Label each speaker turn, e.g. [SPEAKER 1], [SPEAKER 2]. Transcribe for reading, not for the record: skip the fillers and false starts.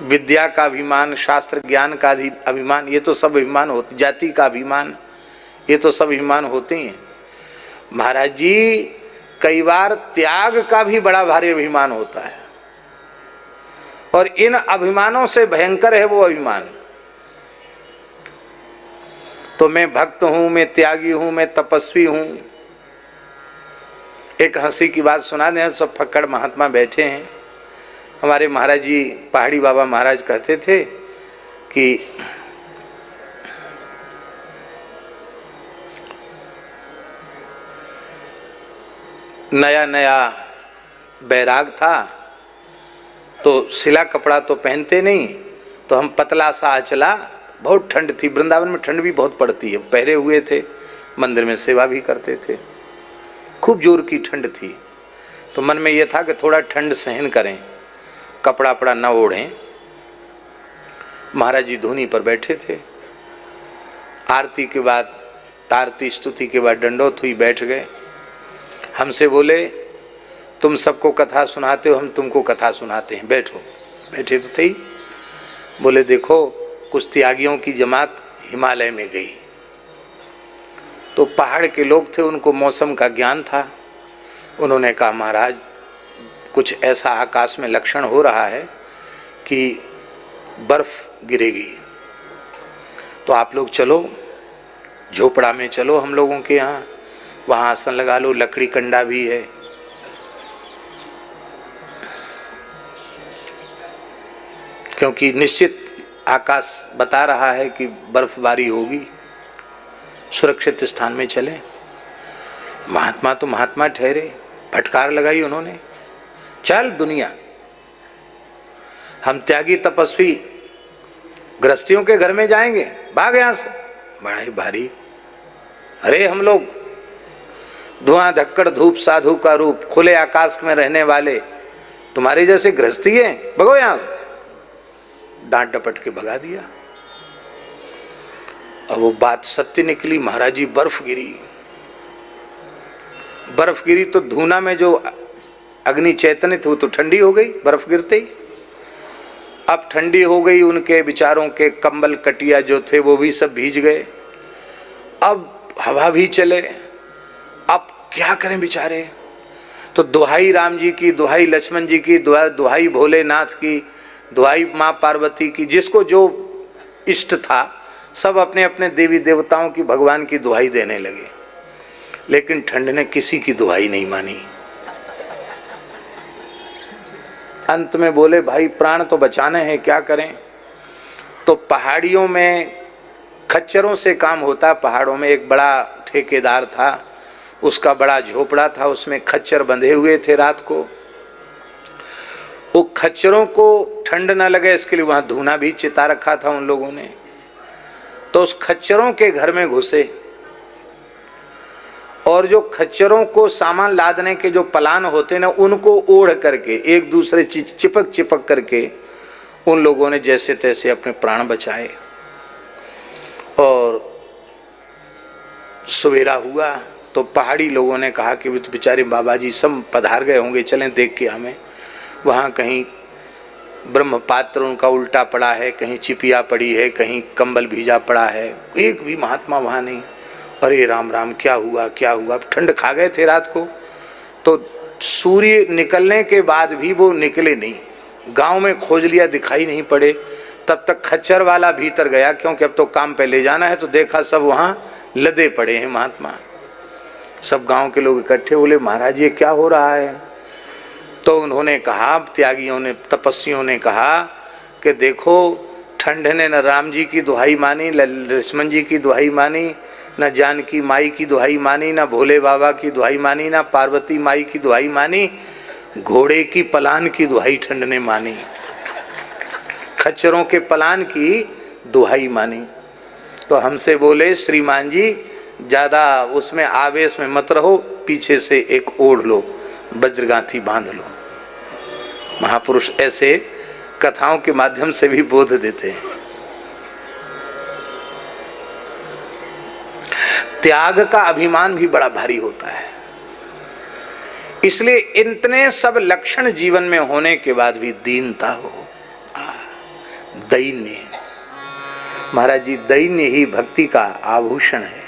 [SPEAKER 1] विद्या का अभिमान, शास्त्र ज्ञान का अभिमान, ये तो सब अभिमान होते, जाति का अभिमान, ये तो सब अभिमान होते हैं। महाराज जी कई बार त्याग का भी बड़ा भारी अभिमान होता है, और इन अभिमानों से भयंकर है वो अभिमान। तो मैं भक्त हूं, मैं त्यागी हूं, मैं तपस्वी हूं। एक हंसी की बात सुना दें, सब फक्कड़ महात्मा बैठे हैं। हमारे महाराज जी पहाड़ी बाबा महाराज कहते थे कि नया नया बैराग था तो सिला कपड़ा तो पहनते नहीं, तो हम पतला सा आंचला, बहुत ठंड थी, वृंदावन में ठंड भी बहुत पड़ती है, पहरे हुए थे, मंदिर में सेवा भी करते थे, खूब जोर की ठंड थी। तो मन में यह था कि थोड़ा ठंड सहन करें, कपड़ा वपड़ा न ओढ़ें। महाराज जी धूनी पर बैठे थे, आरती के बाद, आरती स्तुति के बाद दंडोत हुई, बैठ गए। हमसे बोले तुम सबको कथा सुनाते हो, हम तुमको कथा सुनाते हैं, बैठो। बैठे तो थे ही। बोले देखो कुछ त्यागियों की जमात हिमालय में गई, तो पहाड़ के लोग थे, उनको मौसम का ज्ञान था। उन्होंने कहा महाराज कुछ ऐसा आकाश में लक्षण हो रहा है कि बर्फ गिरेगी, तो आप लोग चलो झोपड़ा में, चलो हम लोगों के यहाँ, वहाँ आसन लगा लो, लकड़ी कंडा भी है। क्योंकि निश्चित आकाश बता रहा है कि बर्फबारी होगी, सुरक्षित स्थान में चले। महात्मा तो महात्मा ठहरे, फटकार लगाई उन्होंने, चल दुनिया, हम त्यागी तपस्वी गृहस्थियों के घर में जाएंगे, भाग यहां से। बड़ा ही भारी, अरे हम लोग धुआं धक्कड़ धूप साधु का रूप, खुले आकाश में रहने वाले, तुम्हारे जैसे गृहस्थी है, भगो यहां से। डांट डपट के भगा दिया। अब वो बात सत्य निकली, महाराज जी बर्फ गिरी। बर्फ गिरी तो धूना में जो अग्नि चैतन्य थी वो तो ठंडी हो गई बर्फ गिरते ही। अब ठंडी हो गई, उनके विचारों के कंबल कटिया जो थे वो भी सब भीज गए। अब हवा भी चले, अब क्या करें बेचारे। तो दुहाई राम जी की, दुहाई लक्ष्मण जी की, दुहाई भोलेनाथ की, दुहाई माँ पार्वती की, जिसको जो इष्ट था सब अपने अपने देवी देवताओं की, भगवान की दुहाई देने लगे। लेकिन ठंड ने किसी की दुहाई नहीं मानी। अंत में बोले भाई प्राण तो बचाने हैं, क्या करें। तो पहाड़ियों में खच्चरों से काम होता। पहाड़ों में एक बड़ा ठेकेदार था, उसका बड़ा झोपड़ा था, उसमें खच्चर बंधे हुए थे। रात को वो खच्चरों को ठंड न लगे इसके लिए वहां धूना भी चिता रखा था उन लोगों ने। तो उस खच्चरों के घर में घुसे और जो खच्चरों को सामान लादने के जो पलान होते ना, उनको ओढ़ करके एक दूसरे चिपक चिपक करके उन लोगों ने जैसे तैसे अपने प्राण बचाए। और सवेरा हुआ तो पहाड़ी लोगों ने कहा कि तो बेचारे बाबा जी सब पधार गए होंगे, चलें देख के हमें। वहाँ कहीं ब्रह्म पात्र उनका उल्टा पड़ा है, कहीं चिपिया पड़ी है, कहीं कंबल भीजा पड़ा है, एक भी महात्मा वहाँ नहीं। अरे राम राम, क्या हुआ क्या हुआ। ठंड खा गए थे रात को, तो सूर्य निकलने के बाद भी वो निकले नहीं। गांव में खोज लिया, दिखाई नहीं पड़े। तब तक खच्चर वाला भीतर गया, क्योंकि अब तो काम पे ले जाना है। तो देखा सब वहाँ लदे पड़े हैं महात्मा। सब गांव के लोग इकट्ठे बोले महाराज ये क्या हो रहा है। तो उन्होंने कहा, त्यागियों ने, तपस्वियों ने कहा कि देखो ठंड ने न राम जी की दुहाई मानी, न लक्ष्मण जी की दुहाई मानी, न जानकी माई की दुहाई मानी, न भोले बाबा की दुहाई मानी, न पार्वती माई की दुहाई मानी, घोड़े की पलान की दुहाई ठंड ने मानी, खच्चरों के पलान की दुहाई मानी। तो हमसे बोले श्रीमान जी ज़्यादा उसमें आवेश में मत रहो, पीछे से एक ओढ़ लो, वज्रगांथी बांध लो। महापुरुष ऐसे कथाओं के माध्यम से भी बोध देते हैं। त्याग का अभिमान भी बड़ा भारी होता है। इसलिए इतने सब लक्षण जीवन में होने के बाद भी दीनता हो, दैन्य। महाराज जी दैन्य ही भक्ति का आभूषण है।